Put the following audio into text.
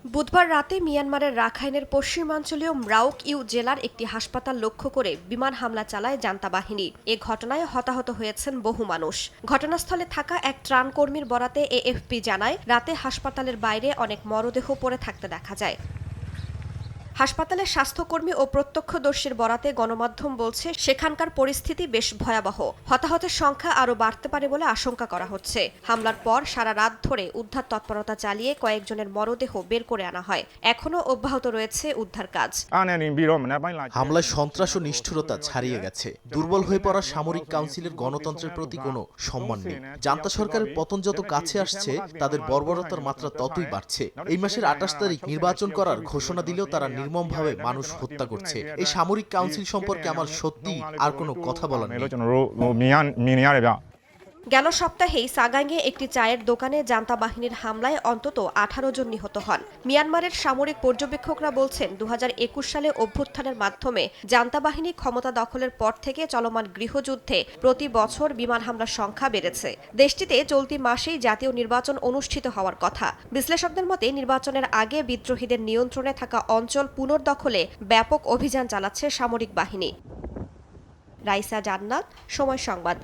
বুধবার রাতে মিয়ানমারের রাখাইনের পশ্চিমাঞ্চলীয় ম্রাউক ইউ জেলার একটি হাসপাতাল লক্ষ্য করে বিমান হামলা চালায় জান্তা বাহিনী। এ ঘটনায় হতাহত হয়েছেন বহু মানুষ। ঘটনাস্থলে থাকা এক ত্রাণকর্মীর বরাতে এএফপি জানায়, রাতে হাসপাতালের বাইরে অনেক মরদেহ পড়ে থাকতে দেখা যায়। হাসপাতালের স্বাস্থ্যকর্মী ও প্রত্যক্ষদর্শীর বরাতে গণমাধ্যম বলছে, সেখানকার পরিস্থিতি বেশ ভয়াবহ। হতাহতের সংখ্যা আরও বাড়তে পারে বলে আশঙ্কা করা হচ্ছে। হামলার পর সারা রাত ধরে উদ্ধার তৎপরতা চালিয়ে কয়েকজনের মরদেহ বের করে আনা হয়। এখনও অব্যাহত রয়েছে উদ্ধার কাজ। হামলায় সন্ত্রাস ও নিষ্ঠুরতা ছাড়িয়ে গেছে। দুর্বল হয়ে পড়া সামরিক কাউন্সিলের গণতন্ত্রের প্রতি কোনো সম্মান নেই। জান্তা সরকারের পতন যত কাছে আসছে, তাদের বর্বরতার মাত্রা ততই বাড়ছে। এই মাসের ২৮ তারিখ নির্বাচন করার ঘোষণা দিলেও তারা নির্মমভাবে মানুষ হত্যা করছে। এই সামরিক কাউন্সিল সম্পর্কে আমার সত্যিই আর কোনো কথা বলার নেই। গেল সপ্তাহেই সাগাইয়ে একটি চায়ের দোকানে জান্তা বাহিনীর হামলায় অন্তত ১৮ জন নিহত হন। মিয়ানমারের সামরিক পর্যবেক্ষকরা বলছেন, ২০২১ সালে অভ্যুত্থানের মাধ্যমে জান্তা বাহিনী ক্ষমতা দখলের পর থেকে চলমান গৃহযুদ্ধে প্রতি বছর বিমান হামলার সংখ্যা বেড়েছে। দেশটিতে চলতি মাসেই জাতীয় নির্বাচন অনুষ্ঠিত হওয়ার কথা। বিশ্লেষকদের মতে, নির্বাচনের আগে বিদ্রোহীদের নিয়ন্ত্রণে থাকা অঞ্চল পুনর্দখলে ব্যাপক অভিযান চালাচ্ছে সামরিক বাহিনী। রাইসা জান্নাত, সময় সংবাদ।